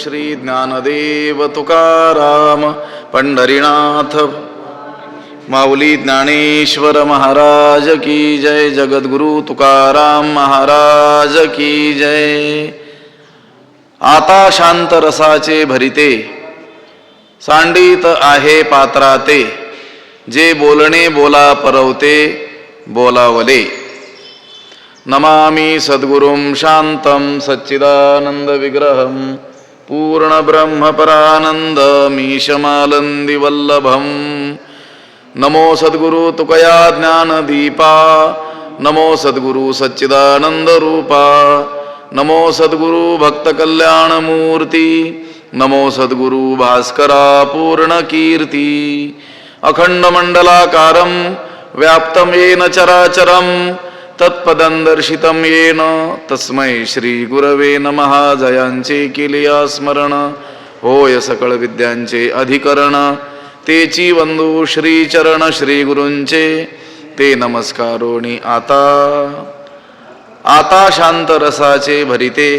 श्री ज्ञानदेव तुकाराम पंढरीनाथ माऊली ज्ञानेश्वर महाराज की जय. जगद्गुरु तुकाराम महाराज की जय. आता शांत रसाचे भरिते सांडित आहे पात्राते, जे बोलणे बोला परवते बोलावले. नमामि सद्गुरुं शांतं सच्चिदानंद विग्रहं पूर्ण ब्रह्म परानंदमीशमालंदी वल्लभं. नमो सद्गुरु तुकया ज्ञानदीपा, नमो सद्गुरु सच्चिदानंद रूपा, नमो सद्गुरु भक्त कल्याण मूर्ती, नमो सद्गुरु भास्करा पूर्ण कीर्ती. अखंड मंडलाकारं व्याप्तं येन चराचरं, तत्पदं दर्शितं येन तस्मै श्री गुरवे नमः. जयांचे केलिया स्मरण, होय सकळ विद्यांचे अधिकरण. तेची वंदू श्री चरण श्री गुरूंचे, ते नमस्कारोणी आता. आता शांत रसाचे भरिते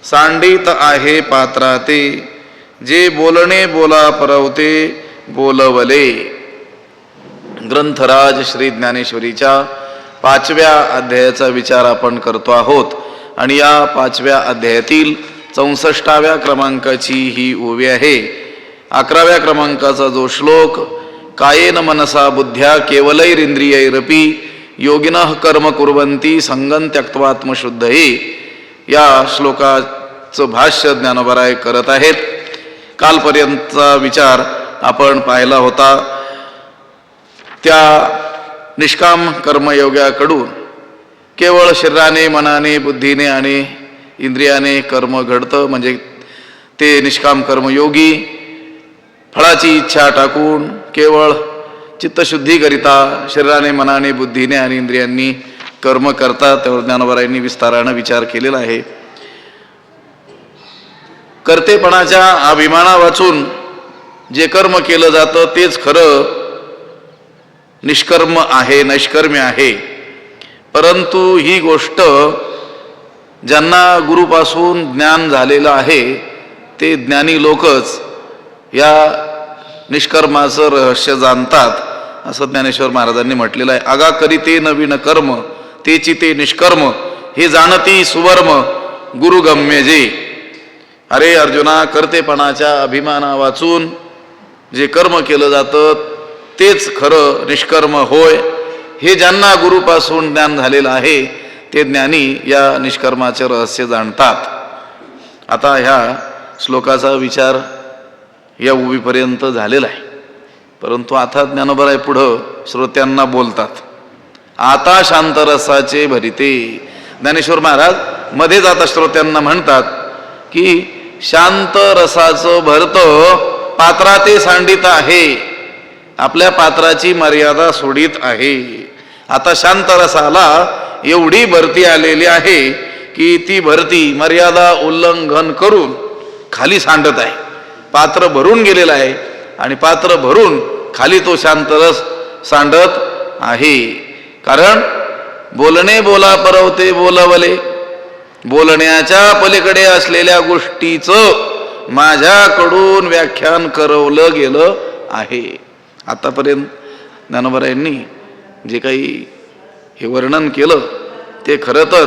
सांडित आहे पात्राते, जे बोलणे बोला परवते बोलवले. ग्रंथराज श्री ज्ञानेश्वरीच्या 5व्या अध्यायाचा विचार आपण करतो आहोत. आणि या 5व्या अध्यायातील 64व्या क्रमांकाची ही ओवी आहे. 11व्या क्रमांकाचा जो श्लोक, कायेन मनसा बुद्ध्या केवलैरिंद्रियैरपि योगिनः कर्म कुर्वन्ति संगं त्यक्त्वात्मशुद्धये, या श्लोकाचं भाष्य ज्ञानोबराय करत आहेत. कालपर्यंतचा विचार आपण पाहिला होता. त्या निष्काम कर्मयोगाकडून केवळ शरीराने मनाने बुद्धीने आणि इंद्रियाने कर्म घडतं, म्हणजे ते निष्काम कर्मयोगी फळाची इच्छा टाकून केवळ चित्तशुद्धीकरिता शरीराने मनाने बुद्धीने आणि इंद्रियांनी कर्म करतात. त्यावर ज्ञानोबरायांनी विस्तारानं विचार केलेला आहे. कर्तेपणाच्या अभिमाना वाचून जे कर्म केलं जातं तेच खरं निष्कर्म आहे, नैष्कर्म्य आहे. परंतु ही गोष्ट ज्यांना गुरुपासून ज्ञान झालेलं आहे ते ज्ञानी लोकच या निष्कर्माचं रहस्य जाणतात, असं ज्ञानेश्वर महाराजांनी म्हटलेलं आहे. आगा करीते नवीन कर्म, तेची ते निष्कर्म, हे जाणती सुवर्म गुरुगम्य जे. अरे अर्जुना, कर्तेपणाच्या अभिमाना वाचून जे कर्म केलं जातं तेच खरं निष्कर्म होय. हे ज्यांना गुरुपासून ज्ञान झालेलं आहे ते ज्ञानी या निष्कर्माचे रहस्य जाणतात. आता ह्या श्लोकाचा विचार या उभीपर्यंत झालेला आहे. परंतु आता ज्ञानोबराय पुढं श्रोत्यांना बोलतात. आता शांत रसाचे भरिते. ज्ञानेश्वर महाराज मध्येच आता श्रोत्यांना म्हणतात की शांत रसाचं भरतं पात्राते सांडित आहे, आपल्या पात्राची मर्यादा सोडित आहे. आता शांत रसाला एवढी भरती आलेली आहे की ती भरती मर्यादा उल्लंघन करून खाली सांडत आहे. पात्र भरून गेलेलं आहे आणि पात्र भरून खाली तो शांत रस सांडत आहे. कारण बोलणे बोला परवते बोलवले, बोलण्याच्या पलीकडे असलेल्या गोष्टीचं माझ्याकडून व्याख्यान करवलं गेलं आहे. आतापर्यंत ज्ञानोबरायांनी जे काही हे वर्णन केलं ते खरं तर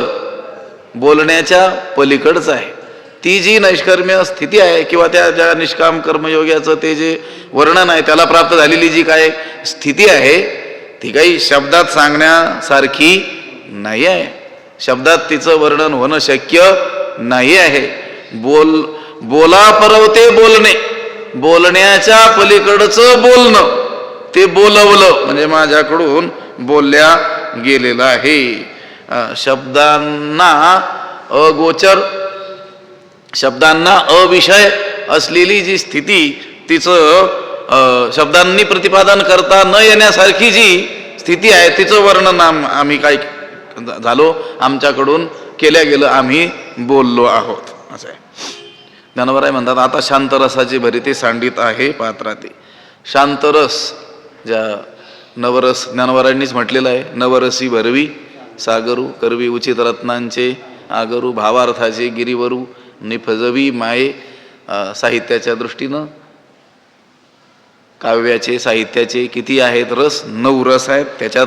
बोलण्याच्या पलीकडचं आहे. ती जी नैष्कर्म्य स्थिती आहे किंवा त्या ज्या निष्काम कर्मयोग्याचं ते जे वर्णन आहे त्याला प्राप्त झालेली जी काय स्थिती आहे ती काही शब्दात सांगण्यासारखी नाही आहे. शब्दात तिचं वर्णन होणं शक्य नाही आहे. बोला परवते बोलणे, बोलण्याच्या पलीकडचं बोलणं, ते बोलवलं म्हणजे माझ्याकडून बोलल्या गेलेलं आहे. शब्दांना अगोचर, शब्दांना अविषय असलेली जी स्थिती, तिचं शब्दांनी प्रतिपादन करता न येण्यासारखी जी स्थिती आहे तिचं वर्णन आम्ही काय झालो, आमच्याकडून केल्या गेलं, आम्ही बोललो आहोत असं आहे. ज्ञानोबराय म्हणतात आता शांतरसाची भरिते सांडित आहे पात्राते. शांतरस ज्या नवरस ज्ञानोबरायांनीच म्हटलेलं आहे. नवरसी भरवी सागरू करवी उचित रत्नांचे आगरू, भावार्थाचे गिरीवरू निफजवी माये साहित्याच्या दृष्टीनं काव्याचे साहित्याचे किती आहेत रस? 9 रस आहेत. त्याच्यात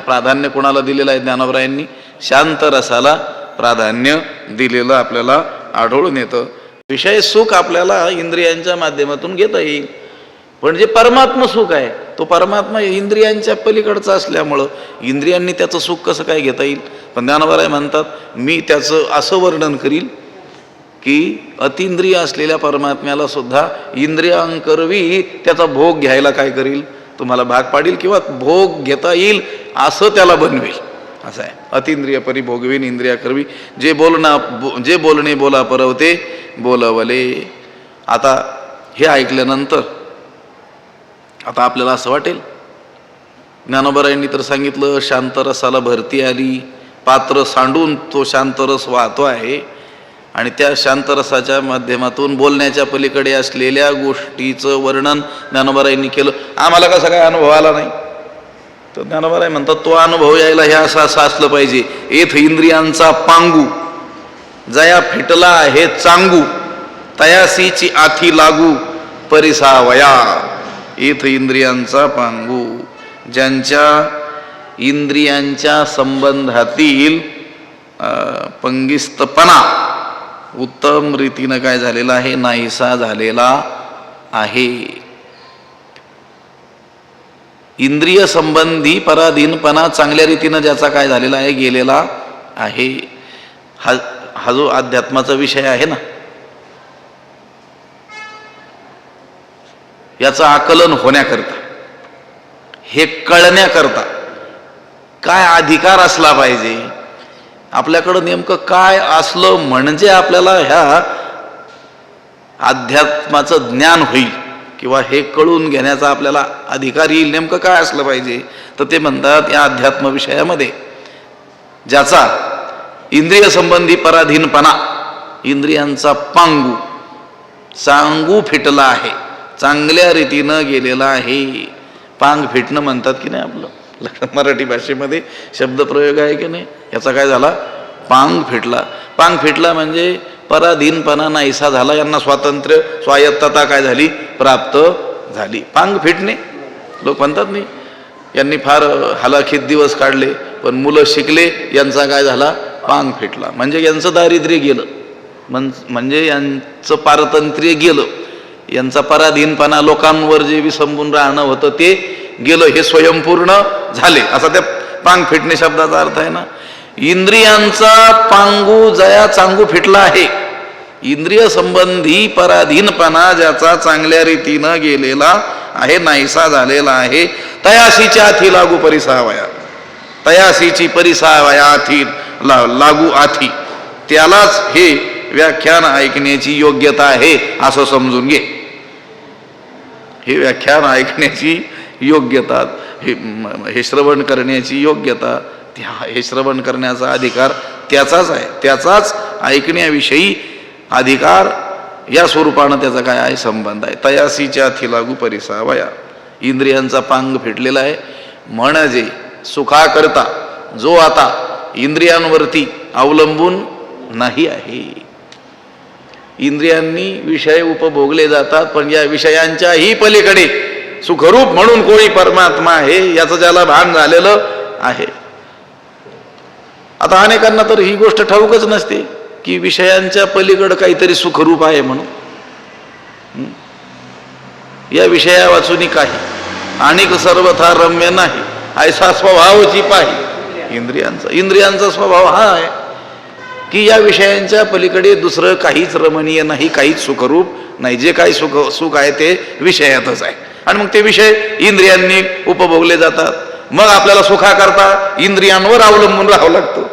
प्राधान्य कोणाला दिलेलं आहे? ज्ञानोबरायांनी शांत रसाला प्राधान्य दिलेलं आपल्याला आढळून येतं. विषय सुख आपल्याला इंद्रियांच्या माध्यमातून घेता येईल, पण जे परमात्म सुख आहे तो परमात्मा इंद्रियांच्या पलीकडचा असल्यामुळं इंद्रियांनी त्याचं सुख कसं काय घेता येईल? पण ज्ञानोबराय म्हणतात मी त्याचं असं वर्णन करील की अतिंद्रिय असलेल्या परमात्म्याला सुद्धा इंद्रियांकरवी त्याचा भोग घ्यायला काय करील? तुम्हाला भाग पाडील किंवा भोग घेता येईल असं त्याला बनवेल. असं आहे. अतिंद्रिय परिभोगवीन इंद्रिया करवी जे बोलणे बोला परवते बोलवले. आता हे ऐकल्यानंतर आता आपल्याला असं वाटेल ज्ञानोबरायांनी तर सांगितलं शांतरसाला भरती आली, पात्र सांडून तो शांतरस वाहतो आहे आणि त्या शांतरसाच्या माध्यमातून बोलण्याच्या पलीकडे असलेल्या गोष्टीचं वर्णन ज्ञानोबरायांनी केलं. आम्हाला कसा काय अनुभव आला नाही? तर ज्ञानोबराय म्हणतात तो अनुभव यायला हे असं असलं पाहिजे. येथ इंद्रियांचा पांगू जया फिटला आहे चांगू, तयासीची आथी लागू परिसावया. येथ इंद्रियांचा पांगू, ज्यांच्या इंद्रियांच्या संबंधातील पंगिस्तपणा उत्तम रीतीनं काय झालेला आहे? नाहीसा झालेला आहे. इंद्रिय संबंधी पराधीनपणा चांगल्या रीतीनं ज्याचा काय झालेला आहे? गेलेला आहे. हा जो अध्यात्माचा विषय आहे ना, याचं आकलन होण्याकरता, हे कळण्याकरता काय अधिकार असला पाहिजे? आपल्याकडं नेमकं काय असलं म्हणजे आपल्याला ह्या अध्यात्माचं ज्ञान होईल किंवा हे कळून घेण्याचा आपल्याला अधिकार येईल? नेमकं काय असलं पाहिजे? तर ते म्हणतात या अध्यात्म विषयामध्ये ज्याचा इंद्रिय संबंधी पराधीनपणा, इंद्रियांचा पांगू चांगू फिटला आहे, चांगल्या रीतीनं गेलेला आहे. पांग फिटणं म्हणतात की नाही आपलं मराठी भाषेमध्ये शब्दप्रयोग आहे की नाही? याचा काय झाला? पांग फिटला. पांग फिटला म्हणजे पराधीनपणा नाहीसा झाला, यांना स्वातंत्र्य स्वायत्तता काय झाली? प्राप्त झाली. पांग फिटणे लोक म्हणतात नाही, यांनी फार हलाखीत दिवस काढले पण मुलं शिकले, यांचा काय झाला? पांग फिटला. म्हणजे यांचं दारिद्र्य गेलं, म्हणजे यांचं पारतंत्र्य गेलं, यांचा पराधीनपणा लोकांवर जे विसंबून राहणं होतं ते गेलं, हे स्वयंपूर्ण झाले, असा त्या पांग फिटणे शब्दाचा अर्थ आहे ना. इंद्रियांचा पांगू जया चांगू फिटला आहे, इंद्रिय संबंधी पराधीनपणा ज्याचा चांगल्या रीतीनं गेलेला आहे, नाहीसा झालेला आहे. तयासीच्या आथी लागू परिसावया, तयासीची परिसावया आथी लागू आथी, त्यालाच हे व्याख्यान ऐकण्याची योग्यता आहे असं समजून घे. हे व्याख्यान ऐकण्याची योग्यता, हे श्रवण करण्याची योग्यता, हे श्रवण करण्याचा अधिकार त्याचाच आहे. त्याचाच ऐकण्याविषयी अधिकार या स्वरूपानं त्याचा काय आहे? संबंध आहे. तयासीच्या आथी लागू परिसावया. इंद्रियांचा पांग फिटलेला आहे म्हणजे सुखाकरता जो आता इंद्रियांवरती अवलंबून नाही आहे. इंद्रियांनी विषय उपभोगले जातात, पण या विषयांच्याही पलीकडे सुखरूप म्हणून कोणी परमात्मा आहे याचं ज्याला भान झालेलं आहे. आता अनेकांना तर ही गोष्ट ठाऊकच नसते की विषयांच्या पलीकडं काहीतरी सुखरूप आहे म्हणून. या विषया वाचून काही अनेक सर्वथा रम्य नाही ऐसा स्वभावची पाही. इंद्रियांचा स्वभाव हा आहे की या विषयांच्या पलीकडे दुसरं काहीच रमणीय नाही, काहीच सुखरूप नाही. जे काही सुख आहे ते विषयातच आहे आणि मग ते विषय इंद्रियांनी उपभोगले जातात. मग आपल्याला सुखाकरता इंद्रियांवर अवलंबून राहावं लागतं.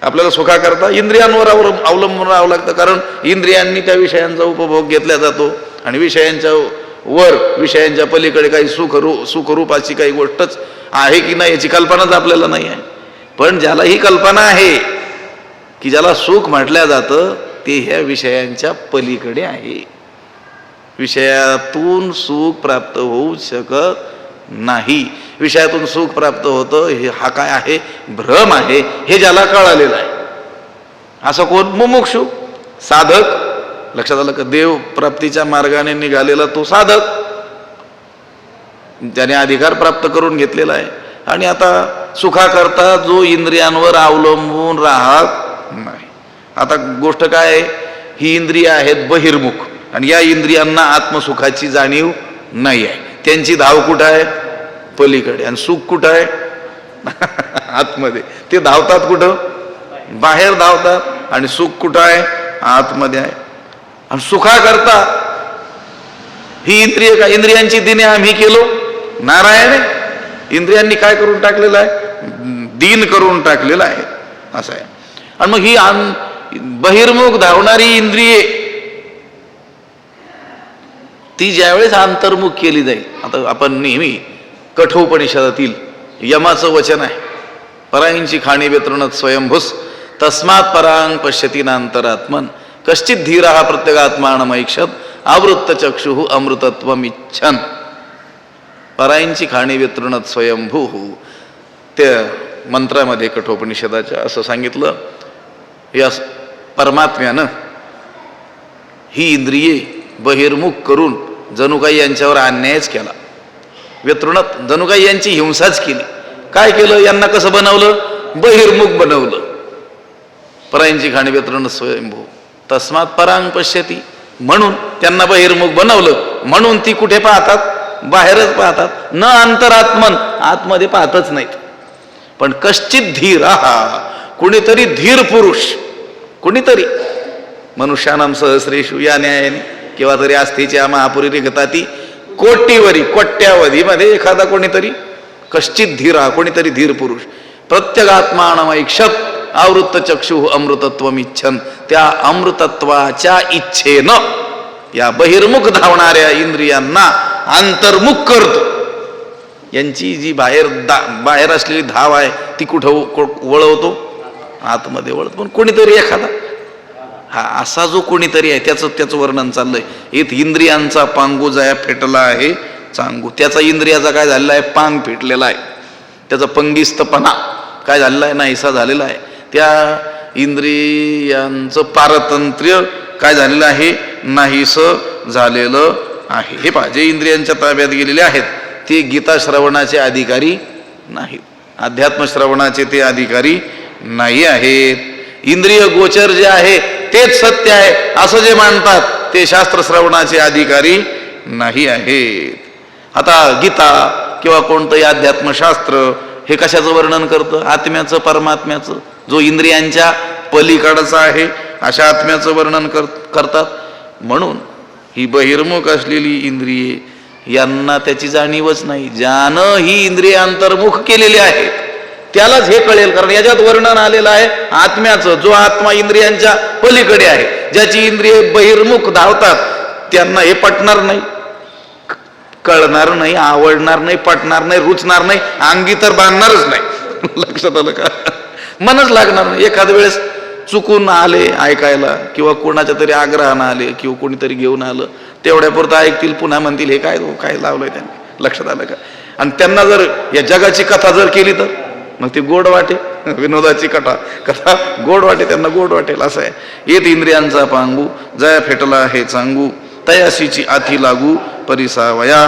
आपल्याला सुखाकरता इंद्रियांवर अवलंबून राहावं लागतं, कारण इंद्रियांनी त्या विषयांचा उपभोग घेतला जातो आणि विषयांच्या वर, विषयांच्या पलीकडे काही सुखरूपाची काही गोष्टच आहे की नाही याची कल्पनाच आपल्याला नाही आहे. पण ज्याला ही कल्पना आहे की ज्याला सुख म्हटलं जातं ते ह्या विषयांच्या पलीकडे आहे. विषयातून सुख प्राप्त होऊ शकत नाही. विषयातून सुख प्राप्त होतं हे हा काय आहे? भ्रम आहे. हे ज्याला कळालेलं आहे. असं कोण? मुमुक्षु. साधक, लक्षात आलं का? देव प्राप्तीच्या मार्गाने निघालेला तो साधक, त्याने अधिकार प्राप्त करून घेतलेला आहे. आणि आता सुखाकरता जो इंद्रियांवर अवलंबून राहत नाही. आता गोष्ट काय आहे, ही इंद्रिय आहेत बहिर्मुख आणि या इंद्रियांना आत्मसुखाची जाणीव नाही आहे. त्यांची धाव कुठं आहे? पलीकडे. आणि सुख कुठं आहे? आतमध्ये. ते धावतात कुठं? बाहेर धावतात. आणि सुख कुठं आहे? आतमध्ये आहे. आणि सुखाकरता ही इंद्रिय का? इंद्रियांची दिने आम्ही केलो. नारायण इंद्रियांनी काय करून टाकलेलं आहे? दीन करून टाकलेलं आहे. असं आहे. आणि मग ही बहिर्मुख धावणारी इंद्रिये ती ज्यावेळेस अंतर्मुख केली जाईल. आता आपण नेहमी कठोपनिषदातील यमाचं वचन आहे, पराईंची खाणी वेतृणत स्वयंभूस तस्मात् परांग पश्यती नांतरात्मन कश्चित धीरः प्रत्यगात्मानमैक्षत आवृत्त चक्षुः अमृतत्वमिच्छन. पराईंची खाणी वेतृणत स्वयंभू, त्या मंत्रामध्ये कठोपनिषदाच्या असं सांगितलं, या परमात्म्यानं ही इंद्रिये बहिर्मुख करून जणू काही यांच्यावर अन्यायच केला. व्यतृणत, जणू काही यांची हिंसाच केली. काय केलं? यांना कसं बनवलं? बहिर्मुख बनवलं. पराईंची खाणी व्यतृणत स्वयंभू तस्मात् परांग पश्यती, म्हणून त्यांना बहिर्मुख बनवलं. म्हणून ती कुठे पाहतात? बाहेरच पाहतात. न अंतरात्मन, आतमध्ये पाहतच नाहीत. पण कश्चित धीर, कुणीतरी धीर पुरुष, कुणीतरी मनुष्यानाम सहस्रेषु या न्यायाने किंवा तरी आस्थेच्या महापुरी रिगताती कोटीवरी, कोट्यावधीमध्ये एखादा कोणीतरी, कश्चित धीरा, कोणीतरी धीर पुरुष, प्रत्यगात्मानमैक्षत आवृत्त चक्षु अमृतत्वमिच्छन, त्या अमृतत्वाच्या इच्छेनं या बहिर्मुख धावणाऱ्या इंद्रियांना अंतर्मुख करतो. यांची जी बाहेर असलेली धाव आहे ती कुठं वळवतो? आतमध्ये वळतो. पण कोणीतरी एखादा, हा असा जो कोणीतरी आहे त्याचं वर्णन चाललंय. एक इंद्रियांचा पांगू जाया फेटला आहे चांगू, त्याचा इंद्रियाचा काय झालेला आहे? पांग फेटलेला आहे. त्याचा पंगिस्तपणा काय झालेला आहे? नाहीसा झालेला आहे. त्या इंद्रियांचं पारतंत्र्य काय झालेलं आहे? नाहीस झालेलं आहे. हे पहा, जे इंद्रियांच्या ताब्यात गेलेले आहेत ते गीता श्रवणाचे अधिकारी नाहीत, अध्यात्म श्रवणाचे ते अधिकारी नाही आहेत. इंद्रिय गोचर जे आहे तेच सत्य आहे असं जे मानतात ते शास्त्र श्रवणाचे अधिकारी नाही आहेत. आता गीता किंवा कोणतंही अध्यात्मशास्त्र हे कशाचं वर्णन करतं? आत्म्याचं, परमात्म्याचं, जो इंद्रियांच्या पलीकडचा आहे अशा आत्म्याचं वर्णन करतात. म्हणून ही बहिर्मुख असलेली इंद्रिये यांना त्याची जाणीवच नाही. ज्यानं ही इंद्रिय अंतर्मुख केलेली आहेत त्यालाच हे कळेल, कारण याच्यात वर्णन आलेलं आहे आत्म्याचं, जो आत्मा इंद्रियांच्या पलीकडे आहे. ज्याची इंद्रिये बहिर्मुख धावतात त्यांना हे पटणार नाही, कळणार नाही, आवडणार नाही, पटणार नाही, रुचणार नाही, अंगी तर बांधणारच नाही. लक्षात आलं का? मनच लागणार नाही. एखाद्या वेळेस चुकून आले ऐकायला किंवा कोणाच्या तरी आग्रहानं आले किंवा कोणीतरी घेऊन आलं, तेवढ्यापुरतं ऐकतील, पुन्हा म्हणतील हे काय काय लावलंय त्यांनी. लक्षात आलं का? आणि त्यांना जर या जगाची कथा जर केली तर मग ती गोड वाटे, विनोदाची कथा गोड वाटे, त्यांना गोड वाटेल. असं आहे. येत इंद्रियांचा पांगू जया फेटला हे चांगू तयाशीची आथी लागू परिसावया.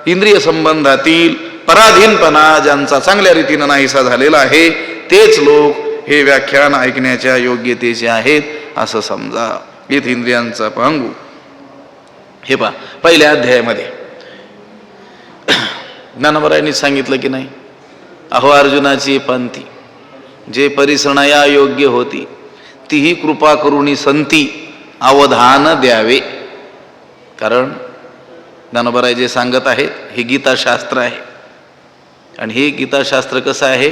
इंद्रिय संबंधातील पराधीनपणा ज्यांचा चांगल्या रीतीनं नाहीसा झालेला आहे तेच लोक हे व्याख्यान ऐकण्याच्या योग्यतेचे आहेत असं समजा. येत इंद्रियांचा पांगू. हे पहा, पहिल्या अध्यायामध्ये ज्ञानोबरायांनी सांगितलं की नाही, अहो अर्जुनाची पंथी जे परिसणया योग्य होती तीही कृपा करुणी संती अवधान द्यावे. कारण ज्ञानोबराय जे सांगत आहेत हे गीताशास्त्र आहे आणि हे गीताशास्त्र कसं आहे?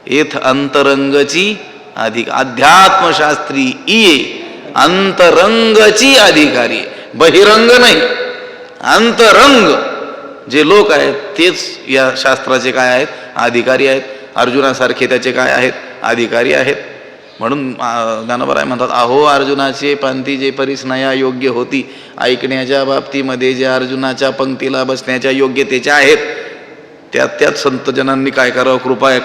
एथ अंतरंगची अध्यात्मशास्त्री इये अंतरंगची अधिकारी, बहिरंग नाही, अंतरंग जे लोक आहेत तेच या शास्त्राचे काय आहेत? अधिकारी आहेत. अर्जुनासारखे त्याचे काय आहेत? अधिकारी आहेत. म्हणून ज्ञानोबराय म्हणतात, अहो अर्जुनाचे पंथी जे परिस्नया योग्य होती, ऐकण्याच्या बाबतीमध्ये जे अर्जुनाच्या पंक्तीला बसण्याच्या योग्यतेच्या आहेत त्याच संतजनांनी काय करावं,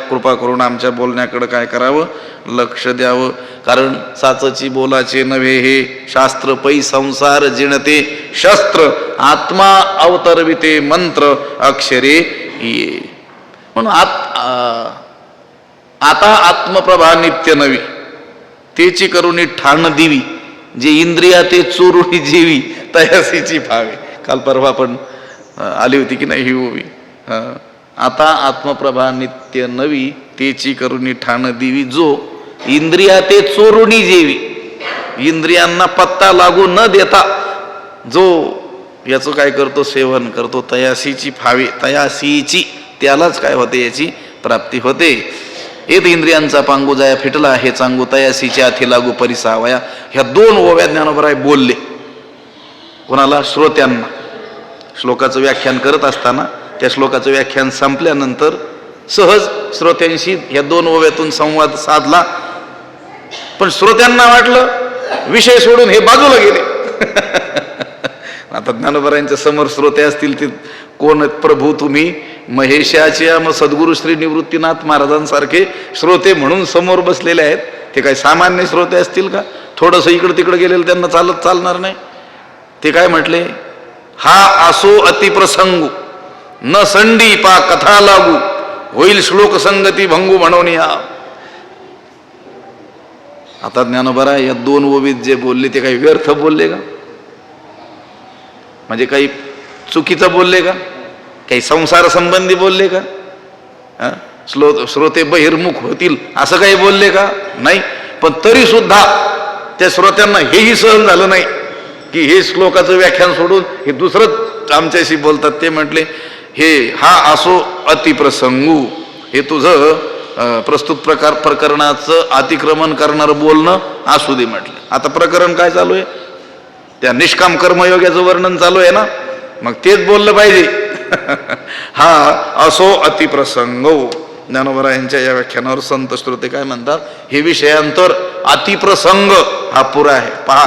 कृपा करून आमच्या बोलण्याकडे काय करावं, लक्ष द्यावं. कारण साचची बोलाचे नव्हे हे शास्त्र, पै संसार जिणते शस्त्र, आत्मा अवतरविते मंत्र अक्षरे ये. म्हणून आता आत्मप्रभा नित्य नवी, तेची करुणी ठाण दिवी, जे इंद्रिया ते चोरुणी जीवी, तयासीची भावे. काल परवा पण आली होती की नाही ही ओवी. आता आत्मप्रभा नित्य नवी, तेची करुणी ठाण दिवी, जो इंद्रिया ते चोरुणी जेवी, इंद्रियांना पत्ता लागू न देता जो याचं काय करतो, सेवन करतो, तयासीची भावे, तयासीची त्यालाच काय होते, याची प्राप्ती होते. येत इंद्रियांचा पांगू जाया फिटला, हे चांगू तयासीच्या हाती लागू परिसावया. ह्या 2 ओव्या ज्ञानोबराय बोलले. कोणाला? श्रोत्यांना. श्लोकाचं व्याख्यान करत असताना त्या श्लोकाचं व्याख्यान संपल्यानंतर सहज श्रोत्यांशी ह्या 2 ओव्यातून संवाद साधला. पण श्रोत्यांना वाटलं विषय सोडून हे बाजूला गेले. आता ज्ञानोबरायांच्या समोर श्रोते असतील ते कोण प्रभू तुम्ही? महेशाचे मग सद्गुरू श्री निवृत्तीनाथ महाराजांसारखे श्रोते म्हणून समोर बसलेले आहेत. ते काय सामान्य श्रोते असतील का? थोडंसं इकडं तिकडं गेलेलं त्यांना चालणार नाही. ते काय म्हटले? हा आसो अतिप्रसंगू, न संडी पा कथा लागू, होईल श्लोक संगती भंगू म्हणून या. आता ज्ञानोबा या 2 ओवीत जे बोलले ते काही व्यर्थ बोलले का? म्हणजे काही चुकीचं बोलले का? काही संसार संबंधी बोलले का? श्रोते बहिर्मुख होतील असं काही बोलले का? नाही. पण तरी सुद्धा त्या श्रोत्यांना हेही सहन झालं नाही की हे श्लोकाचं व्याख्यान सोडून हे दुसरंच आमच्याशी बोलतात. ते म्हटले हे हा असो अतिप्रसंगू, हे तुझं प्रस्तुत प्रकरणाचं अतिक्रमण करणारं बोलणं असू दे म्हटलं. आता प्रकरण काय चालू आहे? त्या निष्काम कर्मयोगाचं वर्णन चालू आहे ना, मग तेच बोललं पाहिजे. हा असो अतिप्रसंगो. ज्ञानोबा यांच्या या व्याख्यानावर संत श्रोते काय म्हणतात? हे विषयांतर अतिप्रसंग हा पुरा आहे. पहा,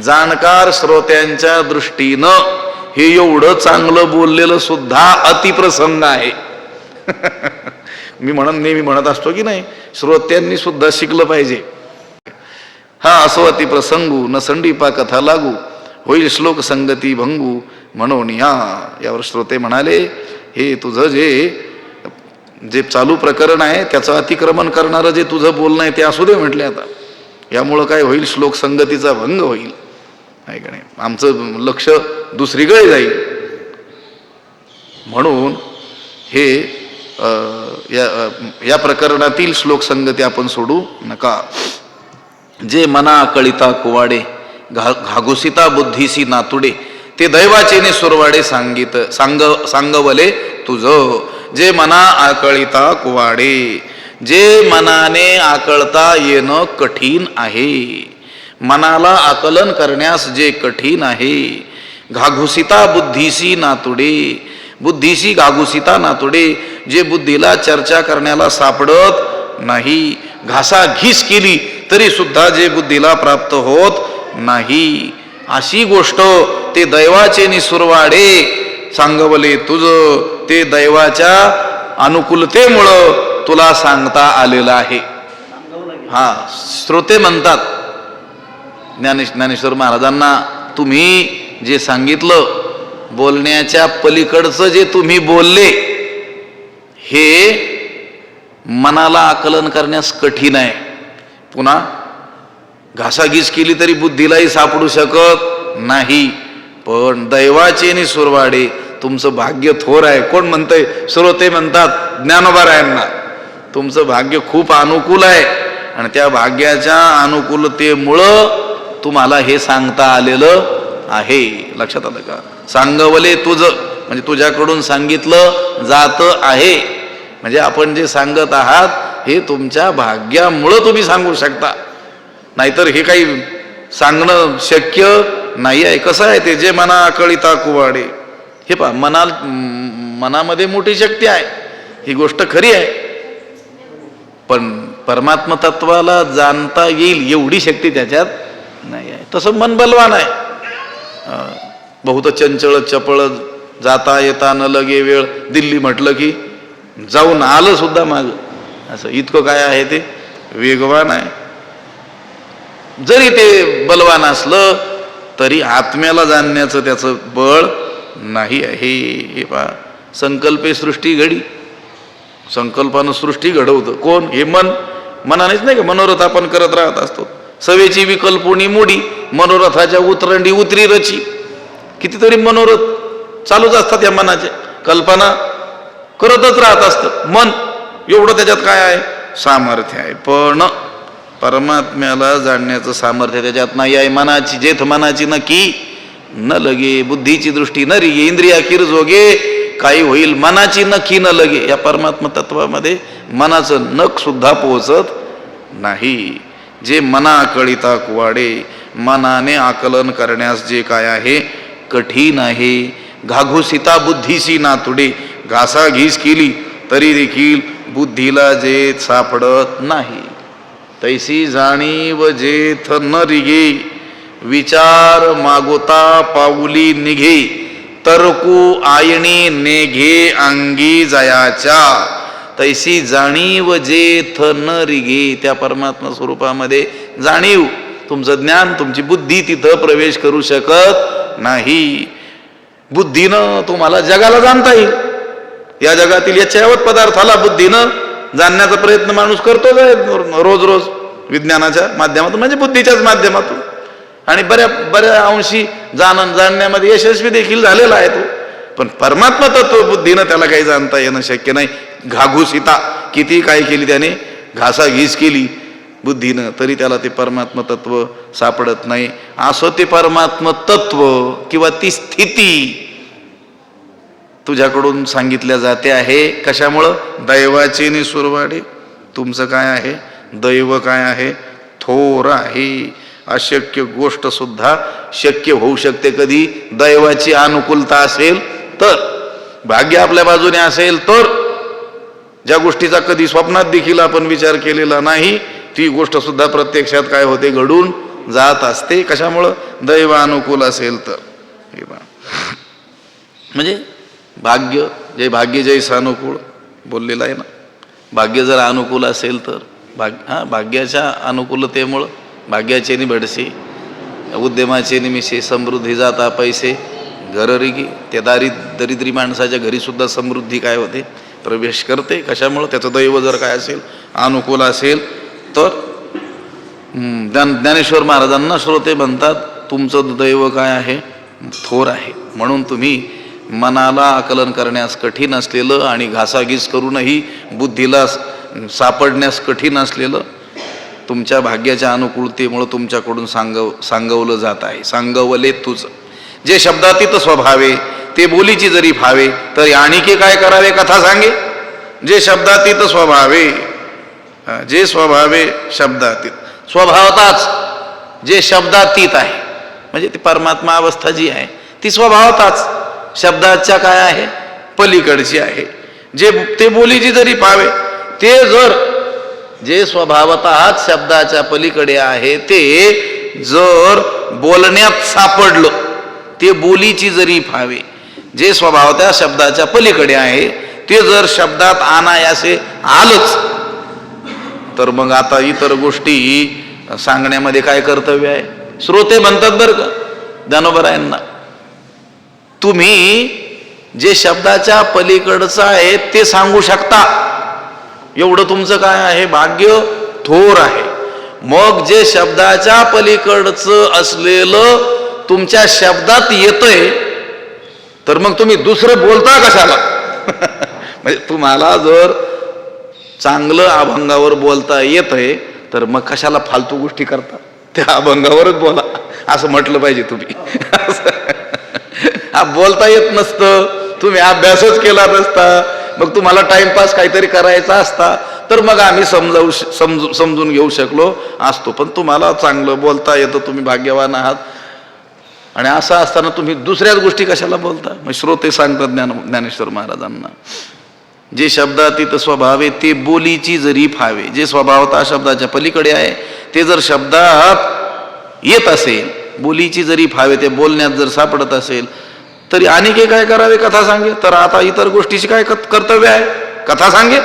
जाणकार श्रोत्यांच्या दृष्टीनं हे एवढं चांगलं बोललेलं सुद्धा अतिप्रसंग आहे. मी नेहमी म्हणत असतो की नाही, श्रोत्यांनी सुद्धा शिकलं पाहिजे. हा असो अतिप्रसंगू, न संडीपा कथा लागू, होईल श्लोक संगती भंगू म्हणून या. यावर श्रोते म्हणाले हे तुझं जे चालू प्रकरण आहे त्याचं अतिक्रमण करणारं जे तुझं बोलणं आहे ते असू दे म्हटले. आता यामुळं काय होईल? श्लोक संगतीचा भंग होईल. आहे का नाही? आमचं लक्ष दुसरीकडे जाईल. म्हणून हे या प्रकरणातील श्लोक संगती आपण सोडू नका. जे मना कळिता कुवाडे, घागुसिता बुद्धीसी नातुडे, ते दैवाचेने सुरवाडे सांगवले तुझं. जे मना आकळिता कुवाडे, जे मनाने आकळता येणं कठीण आहे, मनाला आकलन करण्यास जे कठीण आहे. घाघुसिता बुद्धीसी नातुडे, बुद्धीसी घाघुसिता नातुडे, जे बुद्धीला चर्चा करण्याला सापडत नाही. घासाघीस केली तरी सुद्धा जे बुद्धीला प्राप्त होत नाही, अशी गोष्ट ते दैवाचे निसुरवाडे सांगवले तुझ. ते दैवाच्या अनुकूलतेमुळं तुला सांगता आलेलं आहे. हा, श्रोते म्हणतात ज्ञानेश्वर महाराजांना, तुम्ही जे सांगितलं, बोलण्याच्या पलीकडचं जे तुम्ही बोलले, हे मनाला आकलन करण्यास कठीण आहे. पुन्हा घासाघीस केली तरी बुद्धीलाही सापडू शकत नाही. पण दैवाचे नि सुरवाडे, तुमचं भाग्य थोर आहे. कोण म्हणतंय? श्रोते म्हणतात ज्ञानोबारायांना, तुमचं भाग्य खूप अनुकूल आहे आणि त्या भाग्याच्या अनुकूलतेमुळं तुम्हाला हे सांगता आलेलं आहे. लक्षात आलं का? सांगवले तुझं म्हणजे तुझ्याकडून सांगितलं जात आहे. म्हणजे आपण जे सांगत आहात हे तुमच्या भाग्यामुळं तुम्ही सांगू शकता, नाहीतर हे काही सांगणं शक्य नाही आहे. कसं आहे ते? जे मना आकळिता कुवाडे, हे पहा, मनामध्ये मोठी शक्ती आहे, ही गोष्ट खरी आहे. पण परमात्मा तत्वाला जाणता येईल एवढी शक्ती त्याच्यात नाही आहे. तसं मन बलवान आहे. बहुत चंचळ चपळ, जाता येता न लगे वेळ. दिल्ली म्हटलं की जाऊन आलं सुद्धा माग, असं इतकं काय आहे ते वेगवान आहे. जरी ते बलवान असलं तरी आत्म्याला जाणण्याचं त्याचं बळ नाही आहे. हे पहा, संकल्पे सृष्टी घडी, संकल्पानं सृष्टी घडवतं कोण? हे मन. मनानेच नाही का मनोरथ आपण करत राहत असतो. सवेची विकल्पोनी मोडी, मनोरथाच्या उतरंडी उतरी रची. कितीतरी मनोरथ चालूच असतात या मनाचे, कल्पना करतच राहत असतं मन. एवढं त्याच्यात काय आहे? सामर्थ्य आहे. पण परमात्म्याला जाणण्याचं सामर्थ्य त्याच्यात नाही आहे. मनाची जेथ मनाची नक्की न लगे, बुद्धीची दृष्टी न रिगे, इंद्रिया किर जोगे, काही होईल मनाची नक्की न लगे. या परमात्मा तत्वामध्ये मनाचं नख सुद्धा पोहोचत नाही. जे मना कळिता कुवाडे, मनाने आकलन करण्यास जे काय आहे कठीण आहे. घाघुसिता बुद्धीसी नातुडे, घासाघीस केली तरी देखील बुद्धीला जे सापडत नाही. तैसी जाणीव जेथ न रिगे, विचार मागोता पाऊली निघे, तरकू आयणी नेघे अंगी जयाच्या. तैसी जाणीव जेथ न रिगे, त्या परमात्मा स्वरूपामध्ये जाणीव, तुमचं ज्ञान, तुमची बुद्धी तिथं प्रवेश करू शकत नाही. बुद्धीनं तुम्हाला जगाला जाणता येईल. या जगातील याच्यावत पदार्थाला बुद्धीनं जाणण्याचा प्रयत्न माणूस करतोच आहे रोज रोज, विज्ञानाच्या माध्यमातून म्हणजे बुद्धीच्याच माध्यमातून, आणि बऱ्या अंशी जाणण्यामध्ये यशस्वी देखील झालेला आहे तो. पण परमात्मा तत्व बुद्धीनं त्याला काही जाणता येणं शक्य नाही. घाघुसिता, किती काय केली त्याने, घासाघीस केली बुद्धीनं, तरी त्याला ते परमात्म तत्व सापडत नाही. असं ते परमात्म तत्व किंवा ती स्थिती तुझ्याकडून सांगितल्या जाते आहे. कशामुळं? दैवाचे नि सुरवाडे. तुमचं काय आहे? दैव काय आहे? थोर आहे. अशक्य गोष्ट सुद्धा शक्य होऊ शकते कधी? दैवाची अनुकूलता असेल तर, भाग्य आपल्या बाजूने असेल तर. ज्या गोष्टीचा कधी स्वप्नात देखील आपण विचार केलेला नाही, ती गोष्ट सुद्धा प्रत्यक्षात काय होते? घडून जात असते. कशामुळं? दैव अनुकूल असेल तर. म्हणजे भाग्य, जे भाग्य जैसा अनुकूल बोललेलं आहे ना, भाग्य जर अनुकूल असेल तर भाग्याच्या अनुकूलतेमुळं भाग्याचे निबडसे, उद्यमाचे निमिषे, समृद्धी जाता पैसे घररिगी. त्या दरिद्री माणसाच्या घरी सुद्धा समृद्धी काय होते? प्रवेश करते. कशामुळं? त्याचं दैव जर काय असेल? अनुकूल असेल तर. ज्ञानेश्वर महाराजांना श्रोते म्हणतात, तुमचं दैव काय आहे? थोर आहे. म्हणून तुम्ही मनाला आकलन करण्यास कठीण असलेलं आणि घासाघीस करूनही बुद्धीला सापडण्यास कठीण असलेलं तुमच्या भाग्याच्या अनुकूलतेमुळं तुमच्याकडून सांगवलं जात आहे. सांगवले तुझ जे शब्दातीत स्वभावे, ते बोलीची जरी फावे, तरी आणिके काय करावे कथा सांगे. जे शब्दातीत स्वभावे, जे स्वभावे शब्दातीत, स्वभावताच जे शब्दातीत आहे, म्हणजे ती परमात्मा अवस्था जी आहे ती स्वभावताच शब्दाच्या काय आहे? पलीकडची आहे. जे ते बोलीची जरी पावे, ते जर जे स्वभावतःच शब्दाच्या पलीकडे आहे, ते जर बोलण्यात सापडलं, ते बोलीची जरी फावे, जे स्वभावतः शब्दाच्या पलीकडे आहे, ते जर शब्दात अनायासे आलंच, तर मग आता इतर गोष्टी सांगण्यामध्ये काय कर्तव्य आहे? श्रोते म्हणतात बरं का ज्ञानोबरायांना, तुम्ही जे शब्दाच्या पलीकडचं आहे ते सांगू शकता, एवढं तुमचं काय आहे? भाग्य थोर आहे. मग जे शब्दाच्या पलीकडचं असलेलं तुमच्या शब्दात येतंय, तर मग तुम्ही दुसरं बोलता कशाला? म्हणजे तुम्हाला जर चांगलं अभंगावर बोलता येतंय, तर मग कशाला फालतू गोष्टी करता? त्या अभंगावरच बोला असं म्हटलं पाहिजे तुम्ही. बोलता येत नसतं, तुम्ही अभ्यासच केला नसता, मग तुम्हाला टाइमपास काहीतरी करायचा असता, तर मग आम्ही समजून घेऊ शकलो असतो. पण तुम्हाला चांगलं बोलता येतं, तुम्ही भाग्यवान आहात, आणि असं असताना तुम्ही दुसऱ्याच गोष्टी कशाला बोलता? मग श्रोते सांगतात ज्ञानेश्वर महाराजांना, जे शब्दातीत स्वभावे, ते बोलीची जरी फावे. जे स्वभावतः शब्दाच्या पलीकडे आहे, ते जर शब्दात येत असेल, बोलीची जरी फावे, ते बोलण्यात जर सापडत असेल, तरी आणखी काय करावे कथा सांगे. तर आता इतर गोष्टीची काय कर्तव्य आहे? कथा सांगे,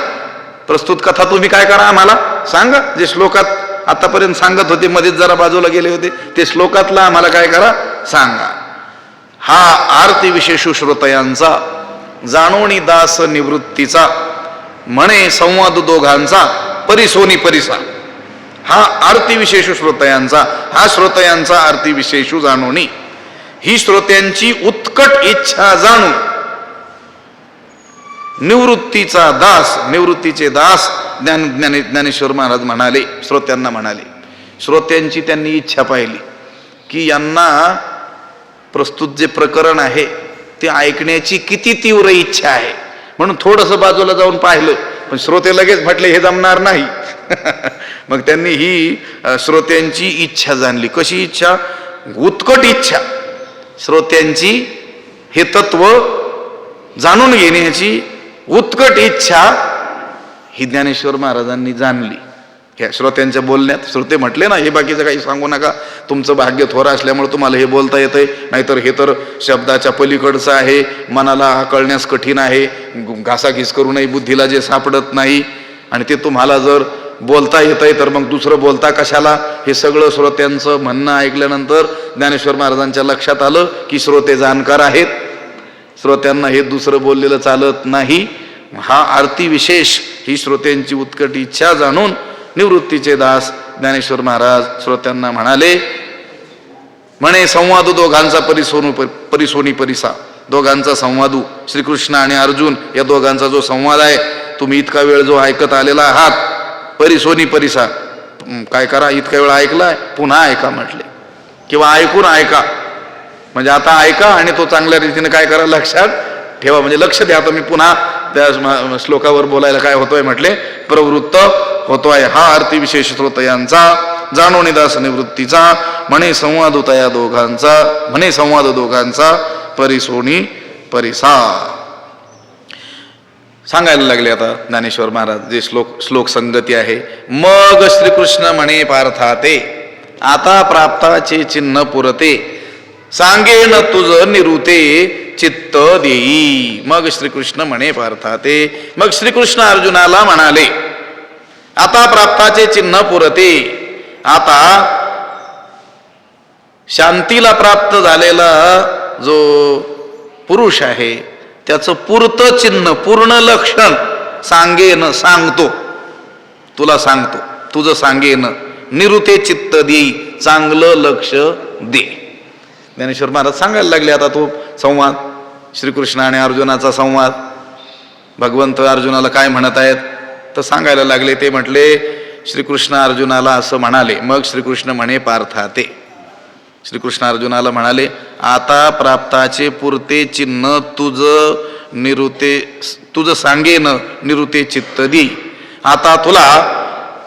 प्रस्तुत कथा तुम्ही काय करा आम्हाला सांगा. जे श्लोकात आतापर्यंत सांगत होते, मध्येच जरा बाजूला गेले होते, ते श्लोकातला आम्हाला काय करा सांगा. हा आरती विशेषु श्रोतयांचा, जाणोनी दास निवृत्तीचा, म्हणे संवाद दोघांचा, परिसोनी परिसा. हा आरती विशेषु श्रोतयांचा, हा श्रोतयांचा आरती विशेषु जाणोनी, ही श्रोत्यांची उत्कट इच्छा जाणून निवृत्तीचा दास, निवृत्तीचे दास ज्ञानेश्वर महाराज म्हणाले, श्रोत्यांना म्हणाले. श्रोत्यांची त्यांनी इच्छा पाहिली की यांना प्रस्तुत जे प्रकरण आहे ते ऐकण्याची किती तीव्र इच्छा आहे, म्हणून थोडंसं बाजूला जाऊन पाहिलं, पण श्रोते लगेच म्हटले हे जमणार नाही. मग त्यांनी ही श्रोत्यांची इच्छा जाणली. कशी इच्छा? उत्कट इच्छा. श्रोत्यांची हे तत्व जाणून घेण्याची उत्कट इच्छा ही ज्ञानेश्वर महाराजांनी जाणली. ह्या श्रोत्यांच्या बोलण्यात श्रोते म्हटले ना, हे बाकीचं काही सांगू नका, तुमचं भाग्य थोरं असल्यामुळे तुम्हाला हे बोलता येतंय, नाहीतर हे तर शब्दाच्या पलीकडचं आहे, मनाला कळण्यास कठीण आहे, घासाघीस करूनही बुद्धीला जे सापडत नाही, आणि ते तुम्हाला जर बोलता येतंय तर मग दुसरं बोलता कशाला. हे सगळं श्रोत्यांचं म्हणणं ऐकल्यानंतर ज्ञानेश्वर महाराजांच्या लक्षात आलं की श्रोते जाणकार आहेत, श्रोत्यांना हे दुसरं बोललेलं चालत नाही. हा आरती विशेष ही श्रोत्यांची उत्कट इच्छा जाणून निवृत्तीचे दास ज्ञानेश्वर महाराज श्रोत्यांना म्हणाले, म्हणे संवाद दोघांचा परिसोनी परिसा. दोघांचा संवादू, श्रीकृष्ण आणि अर्जुन या दोघांचा जो संवाद आहे, तुम्ही इतका वेळ जो ऐकत आलेला आहात, परिसोनी परिसा. काय करा, इतका वेळ ऐकलाय, पुन्हा ऐका म्हटले, किंवा ऐकून ऐका. म्हणजे आता ऐका आणि तो चांगल्या रीतीने काय करा, लक्षात ठेवा. म्हणजे लक्ष द्या, आता मी पुन्हा त्या श्लोकावर बोलायला काय होतोय म्हटले, प्रवृत्त होतोय. हा आरती विशेष श्रोतयांचा, जाणोनी दास निवृत्तीचा, म्हणे संवाद तया दोघांचा, म्हणे संवाद दोघांचा, परिसोनी परिसा. सांगायला लागले आता ज्ञानेश्वर महाराज, जे श्लोक संगती आहे. मग श्रीकृष्ण म्हणे पार्थाते, आता प्राप्ताचे चिन्ह पुरते, सांगेन तुझ निरुते चित्त देई. मग श्रीकृष्ण म्हणे पार्थाते, मग श्रीकृष्ण अर्जुनाला म्हणाले, आता प्राप्ताचे चिन्ह पुरते. आता शांतीला प्राप्त झालेला जो पुरुष आहे त्याचं पुरत चिन्ह, पूर्ण लक्षण सांगेन, सांगतो, तुला सांगतो, तुझं सांगेन, निरुते चित्त देई, चांगलं लक्ष दे. ज्ञानेश्वर महाराज सांगायला लागले आता तो संवाद, श्रीकृष्ण आणि अर्जुनाचा संवाद. भगवंत अर्जुनाला काय म्हणत आहेत तर सांगायला लागले. ते म्हटले, श्रीकृष्ण अर्जुनाला असं म्हणाले. मग श्रीकृष्ण म्हणे पार्थाते, श्रीकृष्ण अर्जुनाला म्हणाले, आता प्राप्ताचे पुरते चिन्ह तुझं सांगेन, निरुते चित्त दी. आता तुला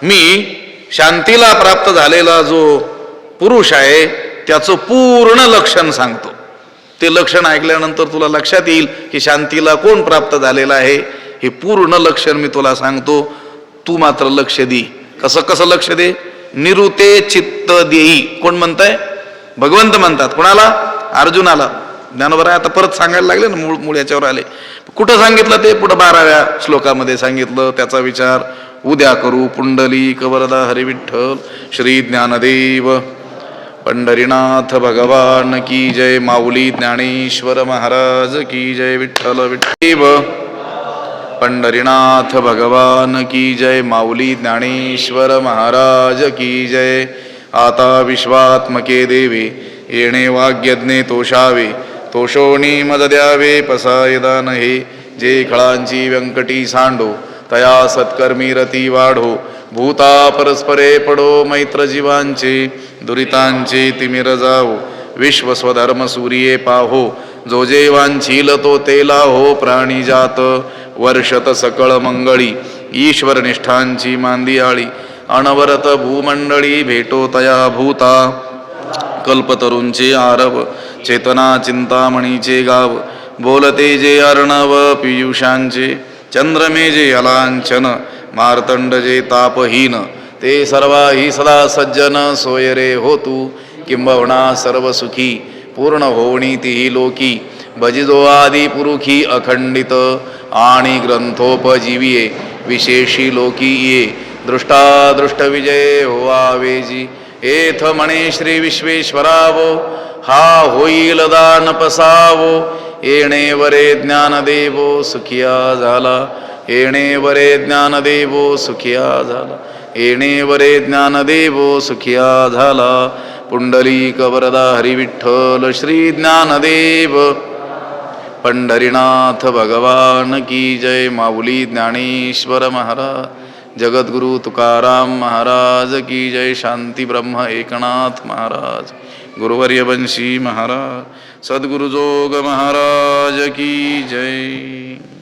मी शांतीला प्राप्त झालेला जो पुरुष आहे त्याचं पूर्ण लक्षण सांगतो. ते लक्षण ऐकल्यानंतर तुला लक्षात येईल की शांतीला कोण प्राप्त झालेला आहे. हे पूर्ण लक्षण मी तुला सांगतो, तू मात्र लक्ष दे. कसं कसं लक्ष दे? निरुते चित्त देई. कोण म्हणताय? भगवंत म्हणतात. कोणाला? अर्जुनाला. ज्ञानोबा आता परत सांगायला लागले ना, मूळ याच्यावर आले. कुठं सांगितलं ते? पुढं 12व्या श्लोकामध्ये सांगितलं. त्याचा विचार उद्या करू. पुंडलिक वरदा हरी विठ्ठल श्री ज्ञानदेव पंढरीनाथ भगवान की जय. माऊली ज्ञानेश्वर महाराज की जय. विठ्ठल विठ्ठल पंढरीनाथ भगवान की जय. माऊली ज्ञानेश्वर महाराज की जय. आता विश्वात्मके देवे येणे वाग्यज्ञे तोषावे. तोषोणी मद द्यावे पसायदान हे. जे खळांची व्यंकटी सांडो तया सत्कर्मी रती वाढो. भूता परस्परे पडो मैत्र जीवांचे. दुरितांचे तिमिर जावो. विश्व स्वधर्म सूर्ये पाहो. जो जे वांछील तो तेला हो. प्राणी जात वर्षत सकळ मंगळी. ईश्वर निष्ठांची मांदियाळी. अनवरत भूमंडळी भेटो तया भूता. कल्पतरूंचे आरव चेतना चिंतामणीचे गाव. बोलते जे अर्णव पियुषांचे. चंद्रमे जे अलांछन मार्तंड जे तापहीन. ते सर्वाही सदा सज्जन सोय रे हो तू. किंबहुना सर्व सुखी पूर्ण होणी तिही लोकी. भजिजो आदि पुरुखी अखंडित. आणि ग्रंथोपजीविये विशेषी लोकी ये दृष्टादृष्ट विजय होवावेजी एथ म्हणे श्री विश्वेश्वरावो हा होईल दान पसावो येणे वरे ज्ञानदेवो सुखिया झाला येणे वरे ज्ञानदेवो सुखिया झाला येणे वरे ज्ञानदेवो सुखिया झाला पुंडलिक वरदा हरी विठ्ठल श्री ज्ञानदेव पंढरीनाथ भगवान की जय. माऊली ज्ञानेश्वर महाराज जगद्गुरु तुकाराम महाराज की जय. शांती ब्रह्म एकनाथ महाराज गुरुवर्य बंशी महाराज सद्गुरुजोग महाराज की जय.